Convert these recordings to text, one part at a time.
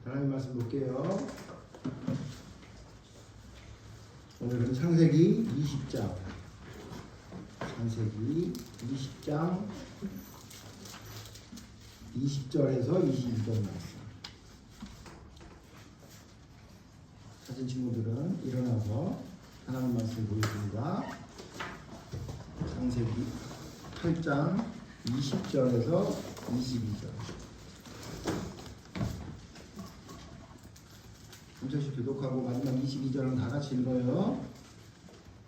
하나님 말씀 볼게요. 오늘은 창세기 20장. 창세기 20장 20절에서 22절 말씀. 찾은 친구들은 일어나서 하나님 말씀 보겠습니다. 창세기 8장 20절에서 22절. 한 절씩 교독하고 마지막 22절은 다 같이 읽어요.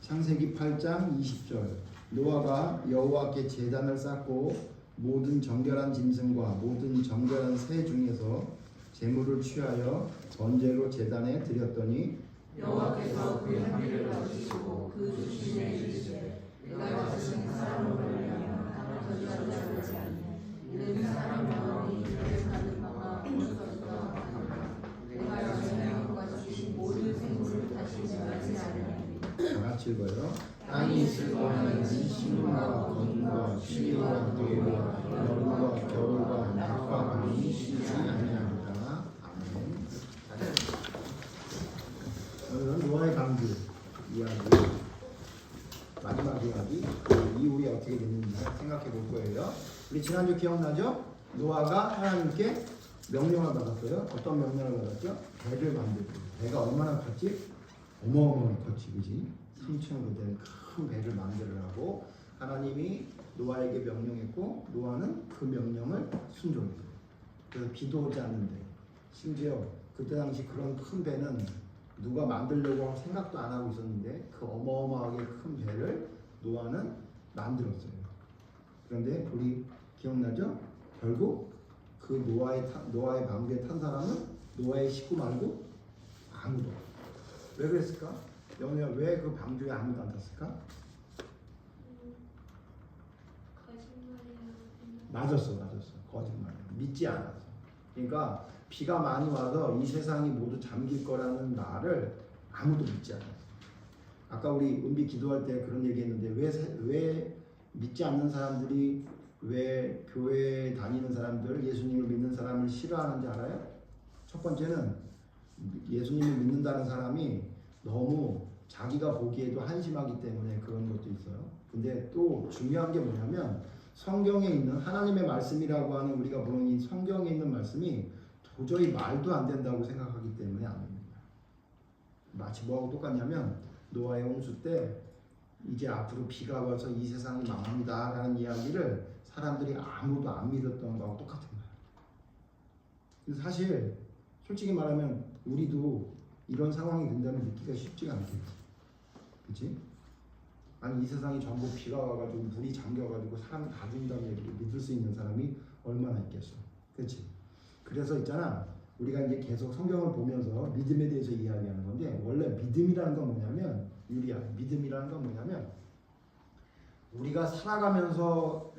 창세기 8장 20절. 노아가 여호와께 제단을 쌓고 모든 정결한 짐승과 모든 정결한 새 중에서 제물을 취하여 번제로 제단에 드렸더니 여호와께서 그의 향기를 받으시고 그 주심에 이르시되 내가 다시는 사람을 말미암아 땅을 거짓하지 않네. 이는 사람 영혼이 이를 사는 바가 없어졌다 하니라. 내가 영양과 주신 모든 생물을 다시 멸하지 않으리니. 다 같이 읽어요. 땅이 있을 동안에는 식물과 건과 쉬와 노와 여름과 겨울과 낮과 밤이 쉬지 아니하리라. 아멘. 오늘은 노아의 방주 이야기, 마지막 이야기, 그 이후에 어떻게 됐는지 생각해 볼 거예요. 우리 지난주 기억나죠? 노아가 하나님께 명령을 받았어요. 어떤 명령을 받았죠? 배를 만들고. 배가 얼마나 컸지? 어마어마하게 컸지, 그지? 3,000그 되는 큰 배를 만들으라고 하나님이 노아에게 명령했고, 노아는 그 명령을 순종했어요. 그래서 비도 오지 않는데, 심지어 그때 당시 그런 큰 배는 누가 만들려고 생각도 안 하고 있었는데 그 어마어마하게 큰 배를 노아는 만들었어요. 그런데 우리 기억나죠? 결국 그 노아의 방주에 탄 사람은 노아의 식구 말고 아무도. 왜 그랬을까? 영희야, 왜 그 방주에 아무도 안 탔을까? 맞았어. 거짓말이야. 믿지 않았어. 그러니까 비가 많이 와서 이 세상이 모두 잠길 거라는 말을 아무도 믿지 않았어. 아까 우리 은비 기도할 때 그런 얘기했는데 왜 믿지 않는 사람들이, 왜 교회 다니는 사람들, 예수님을 믿는 사람을 싫어하는지 알아요? 첫 번째는 예수님을 믿는다는 사람이 너무 자기가 보기에도 한심하기 때문에 그런 것도 있어요. 근데 또 중요한 게 뭐냐면 성경에 있는 하나님의 말씀이라고 하는 우리가 보는 이 성경에 있는 말씀이 도저히 말도 안 된다고 생각하기 때문에 안 됩니다. 마치 뭐하고 똑같냐면 노아의 홍수 때 이제 앞으로 비가 와서 이 세상이 망합니다 라는 이야기를 사람들이 아무도 안 믿었던 거하고 똑같은 거예요. 사실 솔직히 말하면 우리도 이런 상황이 된다면 믿기가 쉽지가 않겠지. 그치? 아니 이 세상이 전부 비가 와가지고 물이 잠겨가지고 사람이 다 죽는다는 얘기를 믿을 수 있는 사람이 얼마나 있겠어. 그치? 그래서 있잖아, 우리가 이제 계속 성경을 보면서 믿음에 대해서 이야기하는 건데, 원래 믿음이라는 건 뭐냐면, 유리야, 믿음이라는 건 뭐냐면 우리가 살아가면서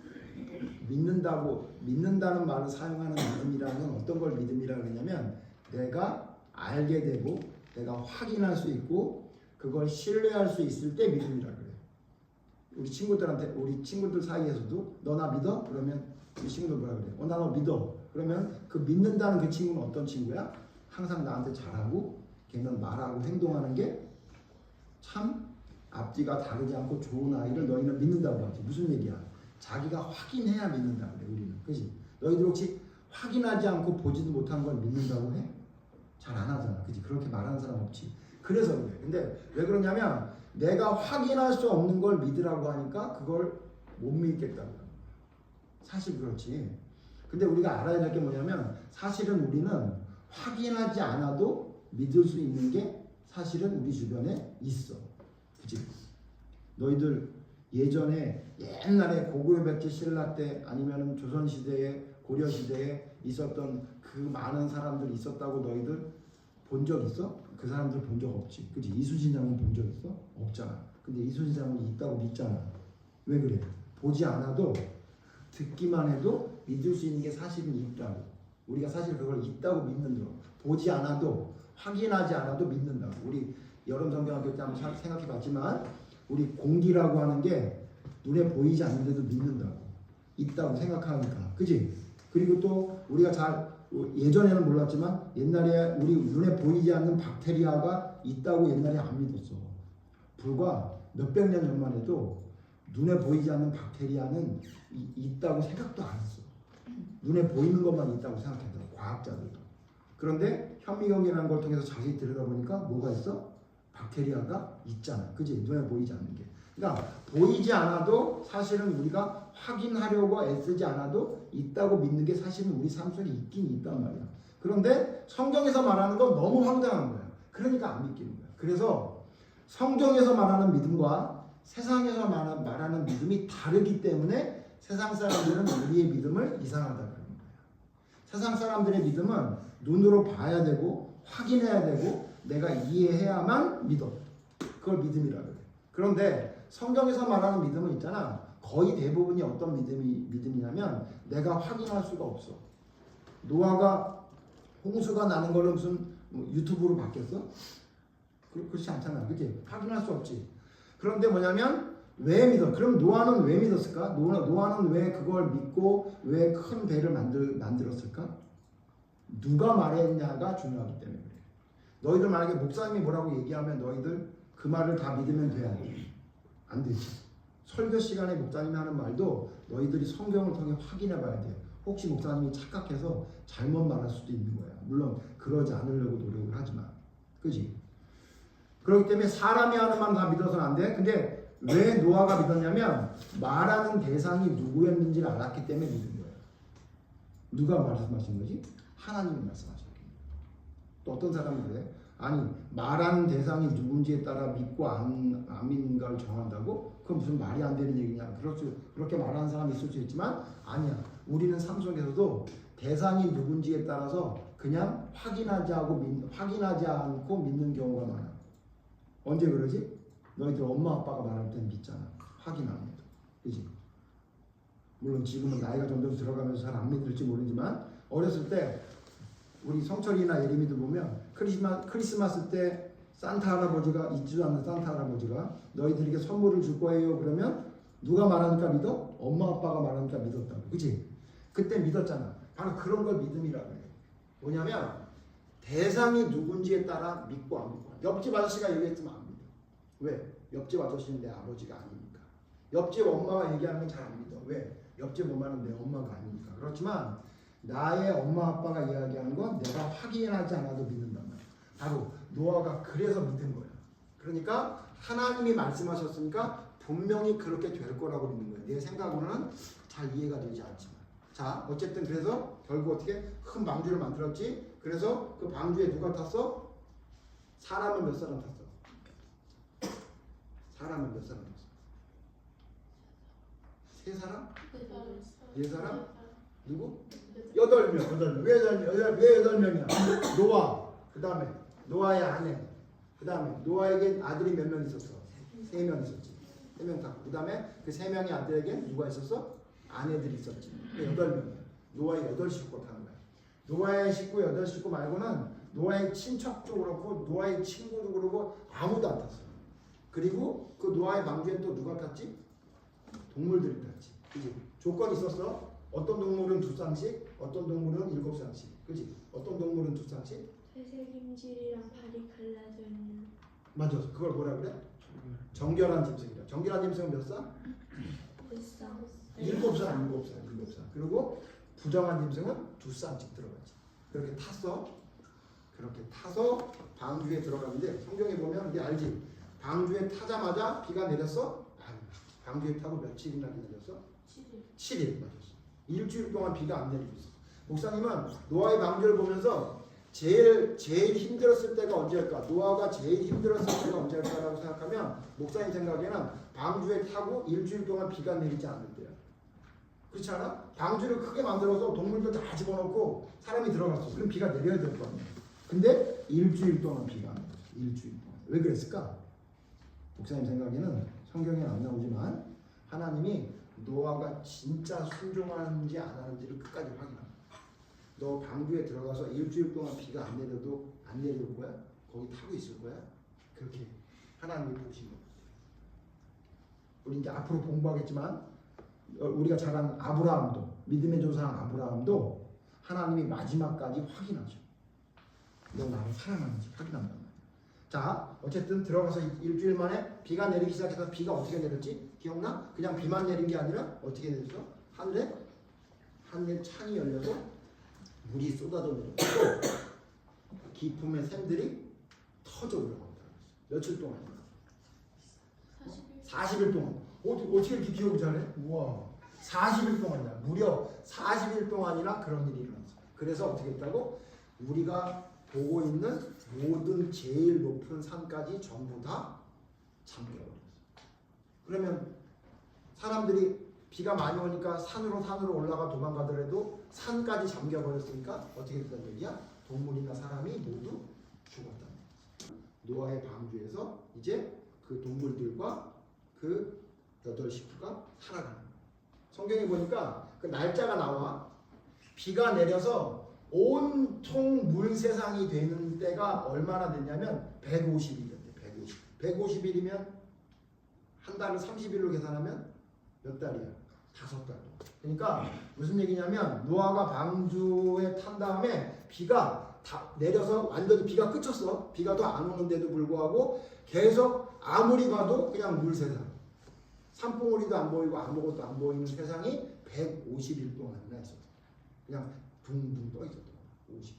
믿는다는 말을 사용하는 믿음이라는 건 어떤 걸 믿음이라고 하냐면 내가 알게 되고 내가 확인할 수 있고 그걸 신뢰할 수 있을 때 믿음이라고 그래요. 우리 친구들 사이에서도 너 나 믿어? 그러면 우리 친구들 뭐라 그래? 나 너 믿어. 그러면 그 믿는다는 그 친구는 어떤 친구야? 항상 나한테 잘하고 걔는 말하고 행동하는 게 참 앞뒤가 다르지 않고 좋은 아이를 너희는 믿는다고 하지. 무슨 얘기야? 자기가 확인해야 믿는다고 그래, 우리는. 그지? 너희들 혹시 확인하지 않고 보지도 못한 걸 믿는다고 해? 잘 안 하잖아. 그지? 그렇게 말하는 사람 없지. 그래서 그래. 근데 왜 그러냐면 내가 확인할 수 없는 걸 믿으라고 하니까 그걸 못 믿겠다고. 사실 그렇지. 근데 우리가 알아야 될 게 뭐냐면 사실은 우리는 확인하지 않아도 믿을 수 있는 게 사실은 우리 주변에 있어. 그치? 너희들 예전에 옛날에 고구려 백제 신라 때 아니면 조선시대에 고려시대에 있었던 그 많은 사람들 있었다고 너희들 본 적 있어? 그 사람들 본 적 없지. 그치? 이순신 장군 본 적 있어? 없잖아. 근데 이순신 장군이 있다고 믿잖아. 왜 그래? 보지 않아도 듣기만 해도 믿을 수 있는 게 사실은 있다고. 우리가 사실 그걸 있다고 믿는다. 보지 않아도 확인하지 않아도 믿는다고. 우리 여름 성경학교 때 한번 생각해 봤지만 우리 공기라고 하는 게 눈에 보이지 않는데도 믿는다고. 있다고 생각하니까. 그지? 그리고 또 우리가 잘 예전에는 몰랐지만 옛날에 우리 눈에 보이지 않는 박테리아가 있다고 옛날에 안 믿었어. 불과 몇백 년 전만 해도 눈에 보이지 않는 박테리아는 있다고 생각도 안 했어. 눈에 보이는 것만 있다고 생각했더라고, 과학자들도. 그런데 현미경이라는 걸 통해서 자세히 들여다보니까 뭐가 있어? 박테리아가 있잖아. 그지? 눈에 보이지 않는 게. 그러니까 보이지 않아도 사실은 우리가 확인하려고 애쓰지 않아도 있다고 믿는 게 사실은 우리 삶 속에 있긴 있단 말이야. 그런데 성경에서 말하는 건 너무 황당한 거야. 그러니까 안 믿기는 거야. 그래서 성경에서 말하는 믿음과 세상에서 말하는 믿음이 다르기 때문에 세상 사람들은 우리의 믿음을 이상하다 그러는 거야. 세상 사람들의 믿음은 눈으로 봐야 되고 확인해야 되고 내가 이해해야만 믿어. 그걸 믿음이라 그래. 그런데 성경에서 말하는 믿음은 있잖아. 거의 대부분이 어떤 믿음이냐면 내가 확인할 수가 없어. 노아가 홍수가 나는 거를 무슨 유튜브로 봤겠어? 그렇지 않잖아. 그렇게 확인할 수 없지. 그런데 뭐냐면 왜 믿어? 그럼 노아는 왜 믿었을까? 노아는 왜 그걸 믿고 왜 큰 배를 만들었을까? 누가 말했냐가 중요하기 때문에 그래. 너희들 만약에 목사님이 뭐라고 얘기하면 너희들 그 말을 다 믿으면 돼? 안 돼? 안 되지. 설교 시간에 목사님이 하는 말도 너희들이 성경을 통해 확인해 봐야 돼. 혹시 목사님이 착각해서 잘못 말할 수도 있는 거야. 물론 그러지 않으려고 노력을 하지만. 그지? 그렇기 때문에 사람이 하는 말 다 믿어서는 안 돼. 근데 왜 노아가 믿었냐면 말하는 대상이 누구였는지를 알았기 때문에 믿은 거예요. 누가 말씀하신 거지? 하나님이 말씀하신 거예요. 또 어떤 사람은 그래? 아니 말하는 대상이 누군지에 따라 믿고 안 믿는가를 정한다고? 그건 무슨 말이 안 되는 얘기냐. 그렇게 말하는 사람이 있을 수 있지만 아니야. 우리는 삶 속에서도 대상이 누군지에 따라서 그냥 확인하지 않고 믿는 경우가 많아. 언제 그러지? 너희들 엄마 아빠가 말할 때는 믿잖아. 확인 안 해도. 그지? 물론 지금은 나이가 점점 들어가면서 잘 안 믿을지 모르지만 어렸을 때 우리 성철이나 예림이도 보면 크리스마스 때 산타 할아버지가 있지도 않는 산타 할아버지가 너희들에게 선물을 줄 거예요. 그러면 누가 말하니까 믿어? 엄마 아빠가 말하니까 믿었다고. 그치? 그때 믿었잖아. 바로 그런 걸 믿음이라고 해요. 뭐냐면 대상이 누군지에 따라 믿고 안 믿고. 옆집 아저씨가 얘기했지만 안 믿어. 왜? 옆집 아저씨는 내 아버지가 아니니까. 옆집 엄마가 얘기하는 건 잘 안 믿어. 왜? 옆집 엄마는 내 엄마가 아니니까. 그렇지만 나의 엄마 아빠가 이야기하는 건 내가 확인하지 않아도 믿는단 말이야. 바로 노아가 그래서 믿은 거야. 그러니까 하나님이 말씀하셨으니까 분명히 그렇게 될 거라고 믿는 거야. 내 생각으로는 잘 이해가 되지 않지만. 자, 어쨌든 그래서 결국 어떻게 큰 방주를 만들었지. 그래서 그 방주에 누가 탔어? 사람은 몇 사람 탔어? 사람은 몇 사람 탔어? 세 사람? 네 사람? 누구? 8명. 왜 8명이야? 노아, 그 다음에 노아의 아내, 그 다음에 노아에게 아들이 몇 명 있었어? 3명 있었지. 3명 탔고, 그 다음에 그 3명의 아들에게 누가 있었어? 아내들이 있었지. 8명이야. 노아의 8식구가 타는 거야. 노아의 식구 8식구 말고는 노아의 친척도 그렇고 노아의 친구도 그렇고 아무도 안 탔어. 그리고 그 노아의 방주에 또 누가 탔지? 동물들이 탔지. 그지? 조건이 있었어. 어떤 동물은 2쌍씩, 어떤 동물은 7쌍씩. 그지? 어떤 동물은 2쌍씩? 회색임질이랑 발이 갈라져 있는. 맞아. 그걸 뭐라 그래? 정결한 짐승이라. 정결한 짐승은 몇 쌍? 1쌍. 7쌍. 그리고 부정한 짐승은 2쌍씩 들어가지. 그렇게 타서 방주에 들어가는데 성경에 보면 우리 알지? 방주에 타자마자 비가 내렸어? 아니. 방주에 타고 며칠이나 기다렸어? 7일 맞았어. 일주일 동안 비가 안 내리고 있어. 목사님은 노아의 방주를 보면서 제일 힘들었을 때가 언제일까? 노아가 제일 힘들었을 때가 언제일까라고 생각하면 목사님 생각에는 방주에 타고 일주일 동안 비가 내리지 않을 때야. 그렇지 않아? 방주를 크게 만들어서 동물들 다 집어넣고 사람이 들어갔어. 그럼 비가 내려야 될 거 아니야. 근데 일주일 동안 비가 안 내렸어. 일주일 동안. 왜 그랬을까? 목사님 생각에는 성경에 안 나오지만 하나님이 노아가 진짜 순종하는지 안 하는지를 끝까지 확인합니다. 너 방주에 들어가서 일주일 동안 비가 안 내려도 안 내려올 거야? 거기 타고 있을 거야? 그렇게 하나님이 보신 거예요. 우리 이제 앞으로 공부하겠지만 우리가 잘 아는 아브라함도 믿음의 조상 아브라함도 하나님이 마지막까지 확인하죠. 너 나를 사랑하는지 확인한단 말이야. 자, 어쨌든 들어가서 일주일 만에 비가 내리기 시작해서 비가 어떻게 내렸지? 기억나? 그냥 비만 내린 게 아니라 어떻게 내렸어? 하늘에 창이 열려서 물이 쏟아져 내렸고 기품의 샘들이 터져 올라간다. 며칠 동안이야? 40일 동안. 어떻게 이렇게 기억을 잘해? 우와. 40일 동안이야. 무려 40일 동안이나 그런 일이 일어났어. 그래서 어떻게 했다고? 우리가 보고 있는 모든 제일 높은 산까지 전부 다 잠겨버렸어. 그러면 사람들이 비가 많이 오니까 산으로 올라가 도망가더라도 산까지 잠겨버렸으니까 어떻게 됐다는 얘기야? 동물이나 사람이 모두 죽었다는 거야. 노아의 방주에서 이제 그 동물들과 그 8식구가 살아가는 거야. 성경에 보니까 그 날짜가 나와. 비가 내려서 온통 물 세상이 되는 때가 얼마나 됐냐면 150일이었대. 150일이면 한 달을 30일로 계산하면 몇 달이야? 5달. 그러니까 무슨 얘기냐면 노아가 방주에 탄 다음에 비가 다 내려서 완전히 비가 그쳤어. 비가 더 안 오는데도 불구하고 계속 아무리 봐도 그냥 물 세상. 산봉우리도 안 보이고 아무것도 안 보이는 세상이 150일 동안이나 있었어. 그냥 둥둥 떠 있었던 거야. 150일.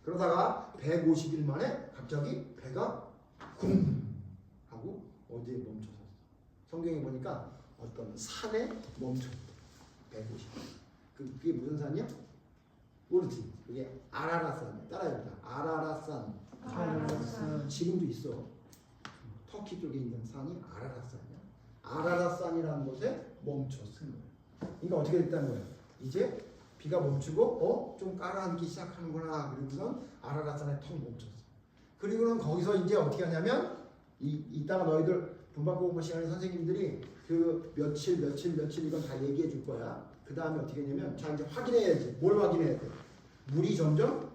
그러다가 150일 만에 갑자기 배가 쿵 하고 어디에 멈춰섰어. 성경에 보니까 어떤 산에 멈췄대. 150일. 그게 무슨 산이야? 모르지. 그게 아라라산. 따라해보자. 아라라산. 지금도 있어. 터키 쪽에 있는 산이 아라라산이야. 아라라산이라는 곳에 멈췄은 거야. 그러니까 어떻게 됐다는 거야? 이제 비가 멈추고 좀 깔아앉기 시작하는구나. 그러고선 아라라산에 턱 멈췄어. 그리고는 거기서 이제 어떻게 하냐면 이따가 너희들 분반 공부 시간에 선생님들이 그 며칠 이건 다 얘기해 줄 거야. 그 다음에 어떻게 했냐면 자 이제 확인해야지. 뭘 확인해야 돼? 물이 점점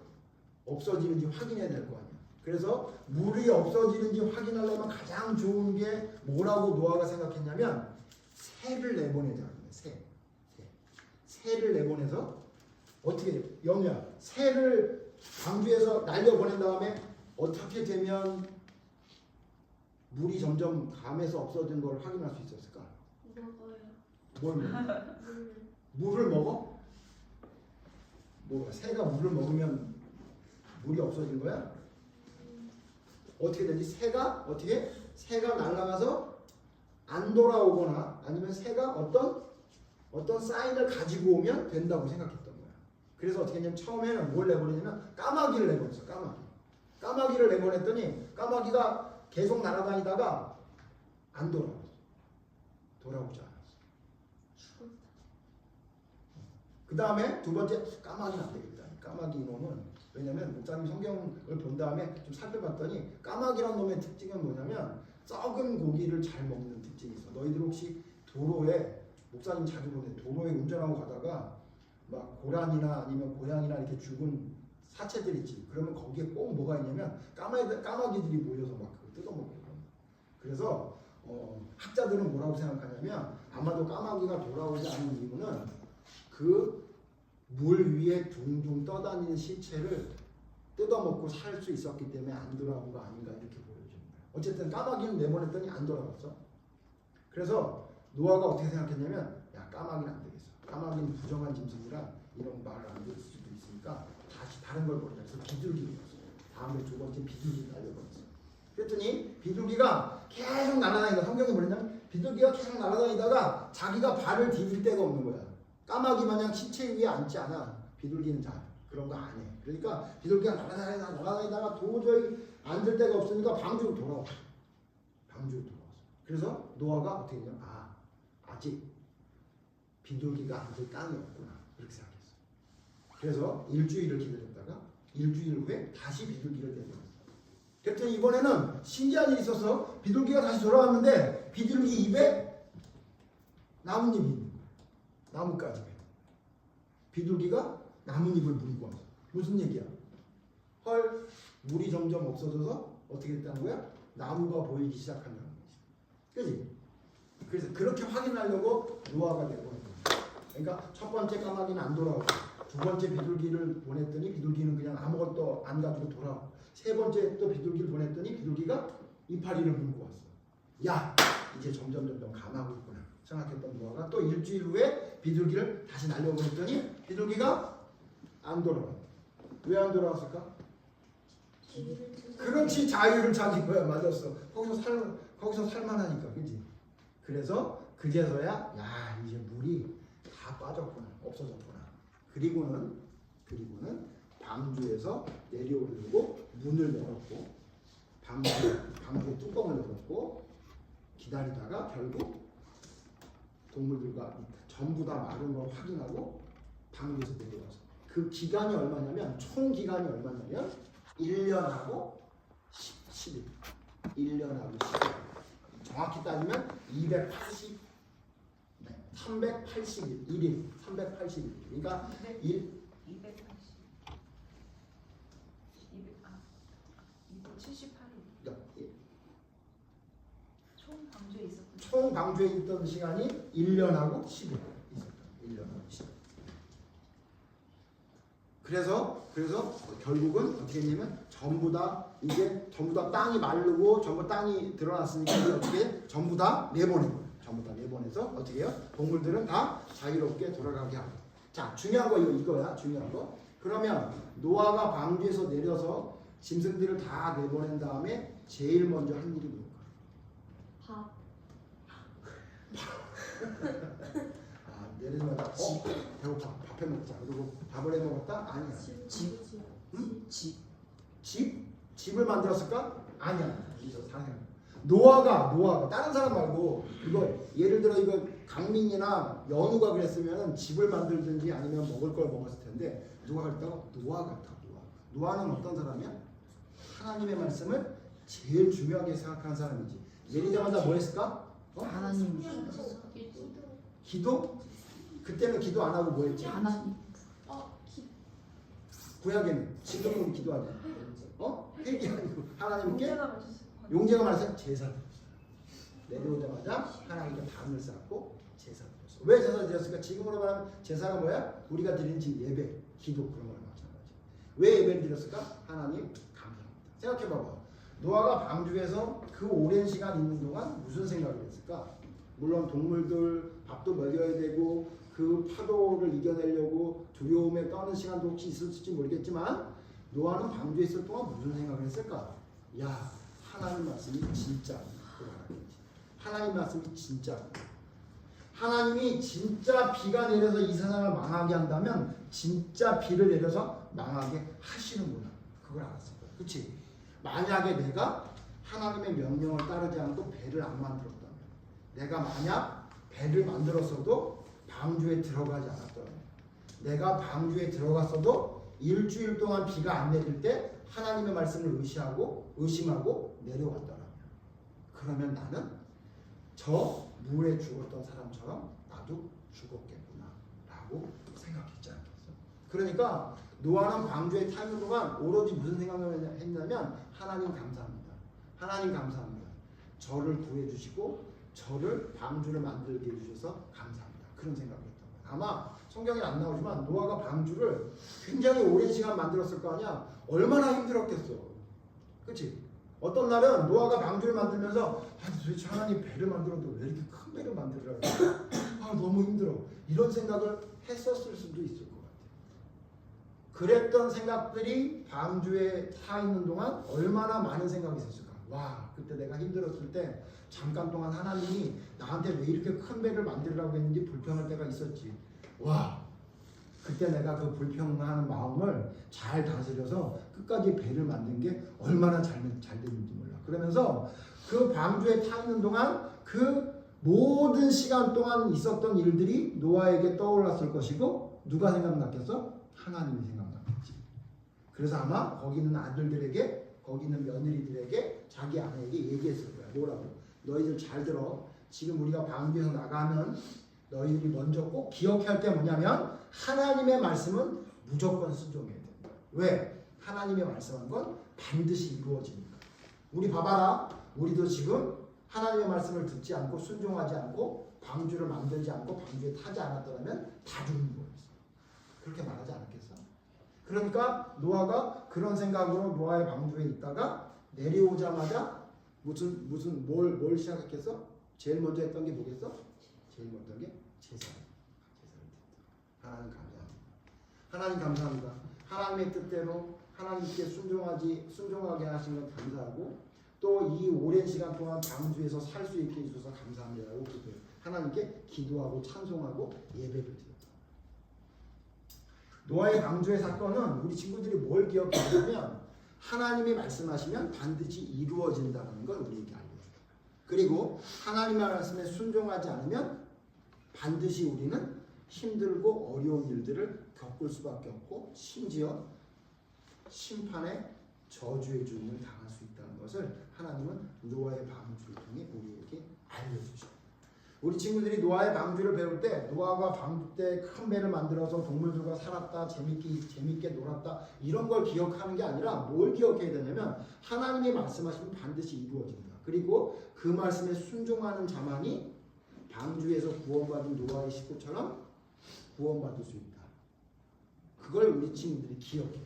없어지는지 확인해야 될 거 아니야. 그래서 물이 없어지는지 확인하려면 가장 좋은 게 뭐라고 노아가 생각했냐면 새를 내보내자. 새를 내보내서 어떻게 영우야 새를 방주에서 날려보낸 다음에 어떻게 되면 물이 점점 감에서 없어진 걸 확인할 수 있었을까? 먹어요. 뭘 먹어? 물을 먹어? 뭐 새가 물을 먹으면 물이 없어진 거야? 어떻게 되지? 새가 날아가서 안 돌아오거나 아니면 새가 어떤 사인을 가지고 오면 된다고 생각했던 거야. 그래서 어떻게 했냐면 처음에는 뭘 내보내냐면 까마귀를 내보냈어. 까마귀를 내보냈더니 까마귀가 계속 날아다니다가 안 돌아오지 않았어. 죽었다. 그 다음에 두 번째 까마귀는 안 되겠다. 까마귀 놈은 왜냐면 목사님 성경을 본 다음에 좀 살펴봤더니 까마귀란 놈의 특징은 뭐냐면 썩은 고기를 잘 먹는 특징이 있어. 너희들 혹시 도로에 목사님 자주 보는데 도로에 운전하고 가다가 막 고란이나 아니면 고양이나 이렇게 죽은 사체들 있지. 그러면 거기에 꼭 뭐가 있냐면 까마귀들이 모여서 막 그걸 뜯어먹고. 그래서 학자들은 뭐라고 생각하냐면 아마도 까마귀가 돌아오지 않은 이유는 그 물 위에 둥둥 떠다니는 시체를 뜯어먹고 살 수 있었기 때문에 안 돌아온 거 아닌가 이렇게 보여집니다. 어쨌든 까마귀는 내보냈더니 안 돌아갔어. 그래서 노아가 어떻게 생각했냐면 야 까마귀는 안 되겠어. 까마귀는 부정한 짐승이라 이런 말을 안 들을 수도 있으니까 다시 다른 걸 보내자. 그래서 비둘기를 넣었어. 다음에 두 번째 비둘기를 날려버렸어. 그랬더니 비둘기가 계속 날아다니다. 성경에 뭐냐면 비둘기가 계속 날아다니다가 자기가 발을 디딜 데가 없는 거야. 까마귀 마냥 시체 위에 앉지 않아. 비둘기는 잘 그런 거 안 해. 그러니까 비둘기가 날아다니다가 도저히 앉을 데가 없으니까 방주로 돌아왔어. 그래서 노아가 어떻게 했냐면 아직 비둘기가 앉을 땅이 없구나 이렇게 생각했어. 그래서 일주일을 기다렸다가 일주일 후에 다시 비둘기를 내보냈어. 그랬더니 이번에는 신기한 일이 있어서 비둘기가 다시 돌아왔는데 비둘기 입에 나뭇잎이 있는 거야. 나뭇가지. 비둘기가 나뭇잎을 물고 왔어. 무슨 얘기야? 헐, 물이 점점 없어져서 어떻게 됐다는 거야? 나무가 보이기 시작한다는 거지. 그지? 그래서 그렇게 확인하려고 노아가 내보낸 거야. 그러니까 첫 번째 까마귀는 안 돌아오고, 두 두 번째 비둘기를 보냈더니 비둘기는 그냥 아무것도 안 가지고 돌아오고 세 번째 또 비둘기를 보냈더니 비둘기가 이파리를 물고 왔어. 야, 이제 점점 감하고 있구나 생각했던 노아가 또 일주일 후에 비둘기를 다시 날려보냈더니 비둘기가 안 돌아와. 왜 안 돌아왔을까? 그렇지, 자유를 찾은 거야. 맞았어. 거기서 살만하니까, 그지? 그래서 그제서야 야, 이제 물이 다 빠졌구나, 없어졌구나. 그리고는 방주에서 내려오려고 문을 열었고 방주의 뚜껑을 열었고 기다리다가 결국 동물들과 전부 다 마른 걸 확인하고 방주에서 내려와서 그 기간이 얼마냐면 총 기간이 얼마냐면 1년하고 10일. 1년하고 10일. 정확히 따지면 380일. 1일. 380일. 그러니까 280. 278일. 총 방주에 있었던. 총 방주에 있던 시간이 1년하고 10일 있었다. 1년하고 10일. 그래서 결국은 어떻게 했냐면 전부 다 땅이 마르고 전부 땅이 드러났으니까 이게 어떻게 전부 다 내보낸 거예요. 전부 다 내보내서 어떻게 해요? 동물들은 다 자유롭게 돌아가게 하고. 자, 중요한 거 이거야. 중요한 거. 그러면 노아가 방주에서 내려서 짐승들을 다 내보낸 다음에 제일 먼저 한 일이 뭘까? 밥. 내리자마자 배고파, 밥 해 먹자. 그리고 밥을 해 먹었다? 아니야. 집을 만들었을까? 아니야. 노아가 다른 사람 말고 이거 예를 들어 이거 강민이나 연우가 그랬으면 집을 만들든지 아니면 먹을 걸 먹었을 텐데 누가 그랬다고? 노아 같아. 노아는 어떤 사람이야? 하나님의 말씀을 제일 중요하게 생각하는 사람이지. 내리자마자 뭐 했을까? 하나님. 기도? 그때는 기도 안 하고 뭐 했지? 하나님. 구약에는 지금은 기도하지. 회개 아니고 하나님께 용제가 맞았어요. 용제가 말해서 제사 드렸어. 내려오자마자 하나님께 담을 쌓고 제사 드렸어. 왜 제사 드렸을까? 지금으로 말하면 제사가 뭐야? 우리가 드리는 예배, 기도 그런 거랑 마찬가지. 왜 예배를 드렸을까? 하나님 감사합니다. 생각해봐봐. 노아가 방주에서 그 오랜 시간 있는 동안 무슨 생각을 했을까? 물론 동물들 밥도 먹여야 되고 그 파도를 이겨내려고 두려움에 떠는 시간도 혹시 있을지 모르겠지만 노아는 방주에 있을 동안 무슨 생각을 했을까? 야, 하나님 말씀이 진짜 하나님 말씀이 진짜 하나님이 진짜 비가 내려서 이 세상을 망하게 한다면 진짜 비를 내려서 망하게 하시는구나. 그걸 알았을 거야. 그렇지? 만약에 내가 하나님의 명령을 따르지 않고 배를 안 만들었다면 내가 만약 배를 만들었어도 방주에 들어가지 않았더라면 내가 방주에 들어갔어도 일주일 동안 비가 안 내릴 때 하나님의 말씀을 의심하고 내려왔더라면 그러면 나는 저 물에 죽었던 사람처럼 나도 죽었겠구나 라고 생각했지 않겠어. 그러니까 노아는 방주에 타 있는 동안 오로지 무슨 생각을 했냐면 하나님 감사합니다. 하나님 감사합니다. 저를 구해주시고 저를 방주를 만들게 해주셔서 감사합니다. 그런 생각을 했던 거예요. 아마 성경에 안 나오지만 노아가 방주를 굉장히 오랜 시간 만들었을 거 아니야. 얼마나 힘들었겠어. 그치? 어떤 날은 노아가 방주를 만들면서 도대체 하나님 배를 만들어도 왜 이렇게 큰 배를 만들으라고 너무 힘들어. 이런 생각을 했었을 수도 있을 것 같아요. 그랬던 생각들이 방주에 타 있는 동안 얼마나 많은 생각이 있었을까. 와, 그때 내가 힘들었을 때 잠깐 동안 하나님이 나한테 왜 이렇게 큰 배를 만들라고 했는지 불평할 때가 있었지. 와, 그때 내가 그 불평하는 마음을 잘 다스려서 끝까지 배를 만든 게 얼마나 잘 됐는지 몰라. 그러면서 그 방주에 타 있는 동안 그 모든 시간 동안 있었던 일들이 노아에게 떠올랐을 것이고 누가 생각났겠어? 하나님이 생각났겠지. 그래서 아마 거기 있는 아들들에게 거기 있는 며느리들에게 자기 아내에게 얘기했을 거야. 뭐라고? 너희들 잘 들어. 지금 우리가 방주에서 나가면 너희들이 먼저 꼭 기억해야 할 게 뭐냐면 하나님의 말씀은 무조건 순종해야 된다. 왜? 하나님의 말씀한 건 반드시 이루어지니까. 우리 봐봐라. 우리도 지금 하나님의 말씀을 듣지 않고 순종하지 않고 방주를 만들지 않고 방주에 타지 않았더라면 다 죽는 거였어. 그렇게 말하지 않았겠어? 그러니까 노아가 그런 생각으로 노아의 방주에 있다가 내려오자마자 뭘 시작했겠어? 제일 먼저 했던 게 뭐겠어? 제일 먼저 했던 게 제사를 드렸다. 하나님 감사합니다. 하나님 감사합니다. 하나님의 뜻대로 하나님께 순종하게 하신 것 감사하고 또 이 오랜 시간 동안 방주에서 살 수 있게 해주셔서 감사합니다라고 하나님께 기도하고 찬송하고 예배를 드렸다. 노아의 방주의 사건은 우리 친구들이 뭘 기억해야 되냐면 하나님이 말씀하시면 반드시 이루어진다는 걸 우리에게 알려줘요. 그리고 하나님의 말씀에 순종하지 않으면 반드시 우리는 힘들고 어려운 일들을 겪을 수밖에 없고 심지어 심판의 저주의 주님을 당할 수 있다는 것을 하나님은 노아의 방주를 통해 우리에게 알려주셔요. 우리 친구들이 노아의 방주를 배울 때 노아가 방주 때 큰 배를 만들어서 동물들과 살았다, 재밌게 놀았다 이런 걸 기억하는 게 아니라 뭘 기억해야 되냐면 하나님이 말씀하시면 반드시 이루어진다. 그리고 그 말씀에 순종하는 자만이 방주에서 구원받은 노아의 식구처럼 구원받을 수 있다. 그걸 우리 친구들이 기억해야 돼.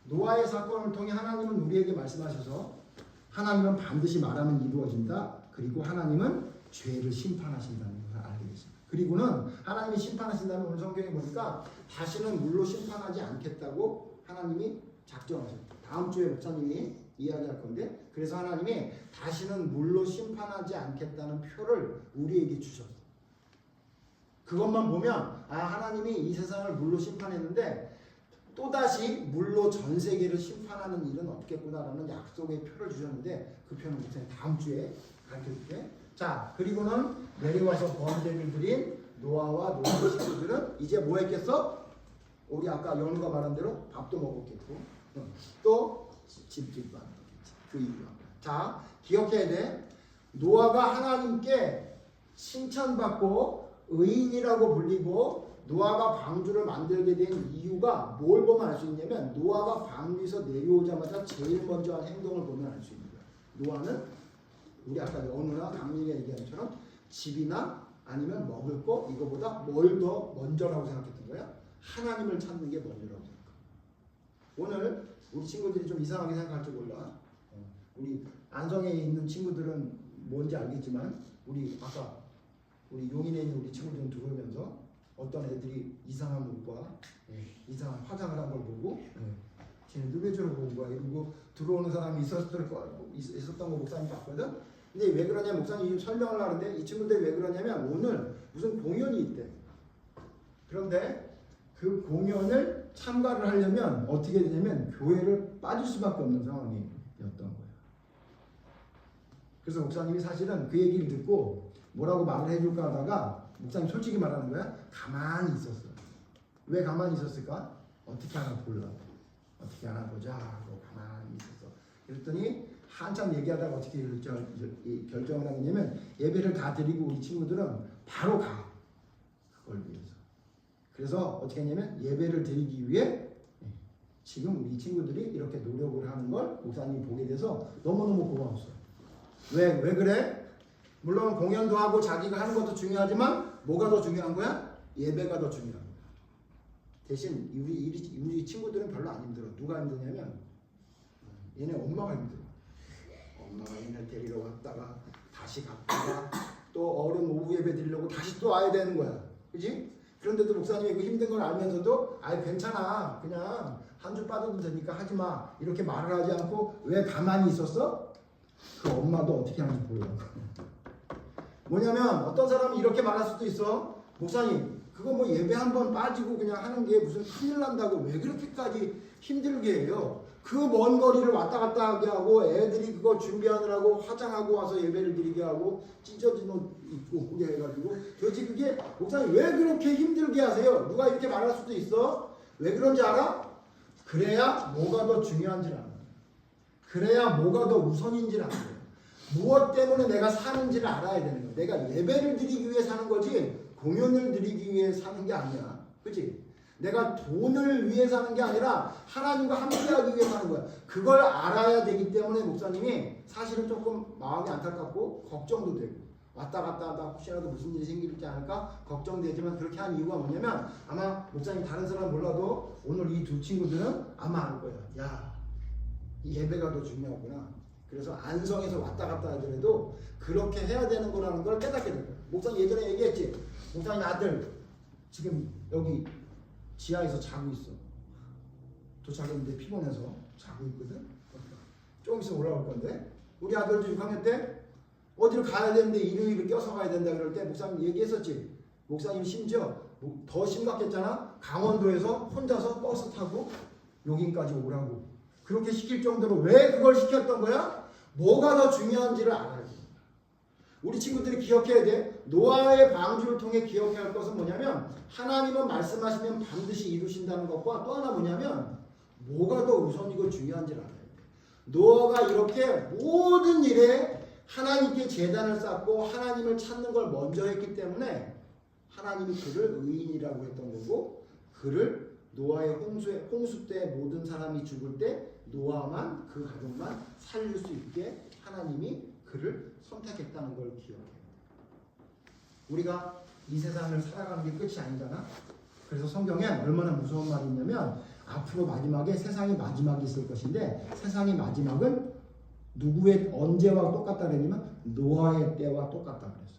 노아의 사건을 통해 하나님은 우리에게 말씀하셔서 하나님은 반드시 말하면 이루어진다. 그리고 하나님은 죄를 심판하신다는 것을 알게 됐습니다. 그리고는 하나님이 심판하신다면 오늘 성경에 보니까 다시는 물로 심판하지 않겠다고 하나님이 작정하셨다. 다음 주에 목사님이 이야기할 건데 그래서 하나님이 다시는 물로 심판하지 않겠다는 표를 우리에게 주셨어. 그것만 보면 하나님이 이 세상을 물로 심판했는데 또다시 물로 전 세계를 심판하는 일은 없겠구나라는 약속의 표를 주셨는데 그 표는 목사님 다음 주에 가르쳐줄게. 자, 그리고는 내려와서 번제를 드린 노아와 노아의 식구들은 이제 뭐 했겠어? 우리 아까 연우가 말한 대로 밥도 먹었겠고 또 집도 만들었겠지. 그 이유가. 자, 기억해야 돼. 노아가 하나님께 칭찬받고 의인이라고 불리고 노아가 방주를 만들게 된 이유가 뭘 보면 알 수 있냐면 노아가 방주에서 내려오자마자 제일 먼저 한 행동을 보면 알 수 있는 거야. 노아는 우리 아까 연우나 강민이가 얘기한 것처럼 집이나 아니면 먹을 거 이거보다 뭘 더 먼저라고 생각했던 거야? 하나님을 찾는 게 먼저라고 생각해. 오늘 우리 친구들이 좀 이상하게 생각할지 몰라. 우리 안성에 있는 친구들은 뭔지 알겠지만 우리 아까 우리 용인에 있는 우리 친구들은 들어오면서 어떤 애들이 이상한 오빠, 이상한 화장을 한 걸 보고 쟤네들 왜 저러고 온 거야 이러고 들어오는 사람이 있었던 거 목사님 봤거든. 근데 왜 그러냐 목사님 지금 설명을 하는데 이 친구들이 왜 그러냐면 오늘 무슨 공연이 있대. 그런데 그 공연을 참가를 하려면 어떻게 되냐면 교회를 빠질 수밖에 없는 상황이었던 거예요. 그래서 목사님이 사실은 그 얘기를 듣고 뭐라고 말을 해줄까 하다가 목사님 솔직히 말하는 거야. 가만히 있었어. 왜 가만히 있었을까? 어떻게 하나 보려고. 어떻게 하나 보자 하고 가만히 있었어. 그랬더니 한참 얘기하다가 어떻게 결정을 하냐면 예배를 다 드리고 우리 친구들은 바로 가. 그걸 위해서. 그래서 어떻게 했냐면 예배를 드리기 위해 지금 우리 친구들이 이렇게 노력을 하는 걸 목사님이 보게 돼서 너무너무 고마웠어요. 왜 그래? 물론 공연도 하고 자기가 하는 것도 중요하지만 뭐가 더 중요한 거야? 예배가 더 중요한 거야. 대신 우리 친구들은 별로 안 힘들어. 누가 힘드냐면 얘네 엄마가 힘들어. 엄마가 얘네 데리러 왔다가 다시 갔다가 또 어른 오후 예배 드리려고 다시 또 와야 되는 거야. 그지? 그런데도 목사님이 그 힘든 걸 알면서도 괜찮아. 그냥 한 주 빠져도 되니까 하지 마. 이렇게 말을 하지 않고 왜 가만히 있었어? 그 엄마도 어떻게 하는지 보여요. 뭐냐면 어떤 사람이 이렇게 말할 수도 있어. 목사님 그거 뭐 예배 한번 빠지고 그냥 하는 게 무슨 큰일 난다고 왜 그렇게까지 힘들게 해요. 그 먼 거리를 왔다 갔다 하게 하고 애들이 그거 준비하느라고 화장하고 와서 예배를 드리게 하고 찢어진 옷 입고 오게 해가지고 도대체 그게 목사님 왜 그렇게 힘들게 하세요? 누가 이렇게 말할 수도 있어. 왜 그런지 알아? 그래야 뭐가 더 중요한지를 알아. 그래야 뭐가 더 우선인지를 알아. 무엇 때문에 내가 사는지를 알아야 되는 거야. 내가 예배를 드리기 위해 사는 거지 공연을 드리기 위해 사는 게 아니야. 그치? 내가 돈을 위해 사는 게 아니라 하나님과 함께하기 위해 사는 거야. 그걸 알아야 되기 때문에 목사님이 사실은 조금 마음이 안타깝고 걱정도 되고 왔다 갔다 하다 혹시라도 무슨 일이 생기지 않을까 걱정되지만 그렇게 한 이유가 뭐냐면 아마 목사님 다른 사람 몰라도 오늘 이 두 친구들은 아마 알 거야. 야, 이 예배가 더 중요하구나. 그래서 안성에서 왔다 갔다 하더라도 그렇게 해야 되는 거라는 걸 깨닫게 될 거야. 목사님 예전에 얘기했지. 목사님 아들 지금 여기 지하에서 자고 있어. 도착했는데 피곤해서 자고 있거든. 조금 있으면 올라올 건데 우리 아들도 6학년 때 어디를 가야 되는데 일요일을 껴서 가야 된다 그럴 때 목사님 얘기했었지. 목사님 심지어 더 심각했잖아. 강원도에서 혼자서 버스 타고 여기까지 오라고 그렇게 시킬 정도로 왜 그걸 시켰던 거야? 뭐가 더 중요한지를 알아야지. 우리 친구들이 기억해야 돼. 노아의 방주를 통해 기억해야 할 것은 뭐냐면 하나님은 말씀하시면 반드시 이루신다는 것과 또 하나 뭐냐면 뭐가 더 우선이고 중요한지를 알아야 돼. 노아가 이렇게 모든 일에 하나님께 제단을 쌓고 하나님을 찾는 걸 먼저 했기 때문에 하나님이 그를 의인이라고 했던 거고 그를 노아의 홍수 때 모든 사람이 죽을 때 노아만 그 가족만 살릴 수 있게 하나님이 그를 선택했다는 걸 기억해요. 우리가 이 세상을 살아가는 게 끝이 아니잖아. 그래서 성경에 얼마나 무서운 말이 있냐면 앞으로 마지막에 세상이 마지막이 있을 것인데 세상의 마지막은 누구의 언제와 똑같다 그랬냐면 노아의 때와 똑같다 그랬어.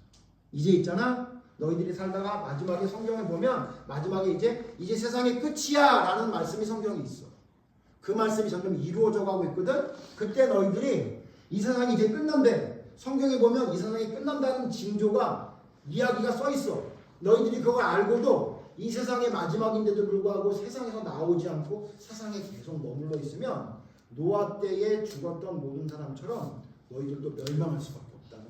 이제 있잖아. 너희들이 살다가 마지막에 성경에 보면 마지막에 이제 세상의 끝이야 라는 말씀이 성경에 있어. 그 말씀이 점점 이루어져 가고 있거든. 그때 너희들이 이 세상이 이제 끝난대. 성경에 보면 이 세상이 끝난다는 징조가 이야기가 써 있어. 너희들이 그걸 알고도 이 세상의 마지막인데도 불구하고 세상에서 나오지 않고 세상에 계속 머물러 있으면 노아 때에 죽었던 모든 사람처럼 너희들도 멸망할 수밖에 없다는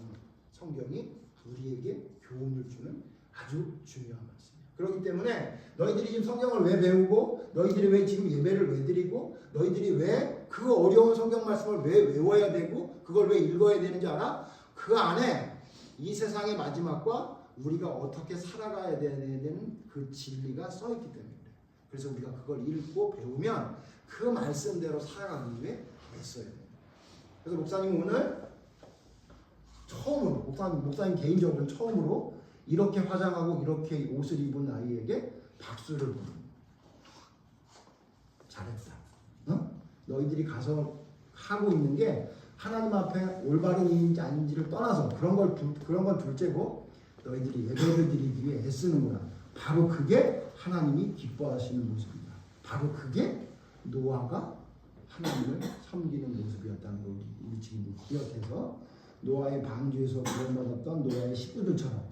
성경이 우리에게 교훈을 주는 아주 중요한 말씀이에요. 그렇기 때문에 너희들이 지금 성경을 왜 배우고 너희들이 왜 지금 예배를 왜 드리고 너희들이 왜 그 어려운 성경 말씀을 왜 외워야 되고 그걸 왜 읽어야 되는지 알아? 그 안에 이 세상의 마지막과 우리가 어떻게 살아가야 되는 그 진리가 써있기 때문에 그래요. 그래서 우리가 그걸 읽고 배우면 그 말씀대로 살아가는 게 있어요. 그래서 목사님 오늘 처음으로 목사님 개인적으로 처음으로 이렇게 화장하고 이렇게 옷을 입은 아이에게 박수를 보는 잘했다. 어? 너희들이 가서 하고 있는 게 하나님 앞에 올바른 일인지 아닌지를 떠나서 그런 건 둘째고 너희들이 예배를 드리기 위해 애쓰는구나. 바로 그게 하나님이 기뻐하시는 모습이다. 바로 그게 노아가 하나님을 섬기는 모습이었다는 걸 우리 지금 기억해서 노아의 방주에서 구원받았던 노아의 식구들처럼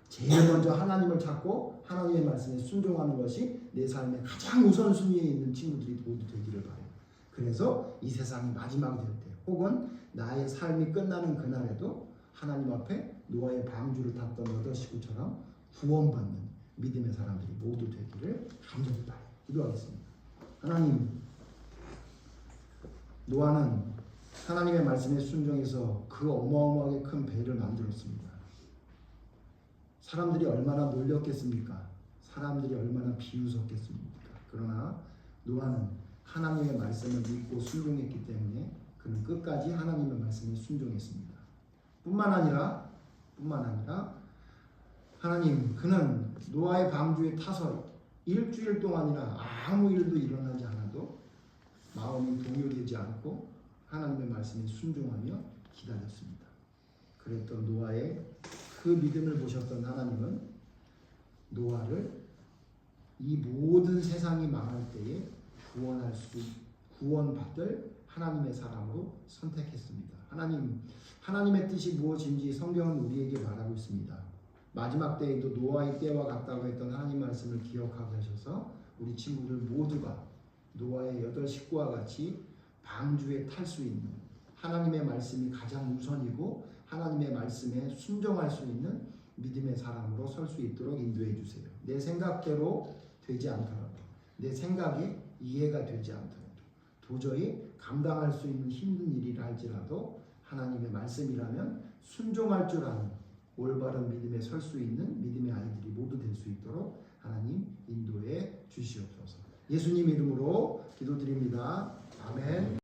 제일 먼저 하나님을 찾고 하나님의 말씀에 순종하는 것이 내 삶의 가장 우선순위에 있는 친구들이 모두 되기를 바래요. 그래서 이 세상이 마지막이 될 때 혹은 나의 삶이 끝나는 그날에도 하나님 앞에 노아의 방주를 탔던 여덟 식구처럼 구원받는 믿음의 사람들이 모두 되기를 간절히 바래요. 기도하겠습니다. 하나님, 노아는 하나님의 말씀에 순종해서 그 어마어마하게 큰 배를 만들었습니다. 사람들이 얼마나 놀렸겠습니까? 사람들이 얼마나 비웃었겠습니까? 그러나 노아는 하나님의 말씀을 믿고 순종했기 때문에 그는 끝까지 하나님의 말씀에 순종했습니다. 뿐만 아니라 하나님, 그는 노아의 방주에 타서 일주일 동안이나 아무 일도 일어나지 않아도 마음이 동요되지 않고 하나님의 말씀에 순종하며 기다렸습니다. 그랬던 노아의 그 믿음을 보셨던 하나님은 노아를 이 모든 세상이 망할 때에 구원받을 하나님의 사람으로 선택했습니다. 하나님의 뜻이 무엇인지 성경은 우리에게 말하고 있습니다. 마지막 때에도 노아의 때와 같다고 했던 하나님 말씀을 기억하게 하셔서 우리 친구들 모두가 노아의 8 식구와 같이 방주에 탈 수 있는 하나님의 말씀이 가장 우선이고 하나님의 말씀에 순종할 수 있는 믿음의 사람으로 설 수 있도록 인도해 주세요. 내 생각대로 되지 않더라도 내 생각이 이해가 되지 않더라도 도저히 감당할 수 있는 힘든 일이라 할지라도 하나님의 말씀이라면 순종할 줄 아는 올바른 믿음에 설 수 있는 믿음의 아이들이 모두 될 수 있도록 하나님 인도해 주시옵소서. 예수님 이름으로 기도드립니다. 아멘.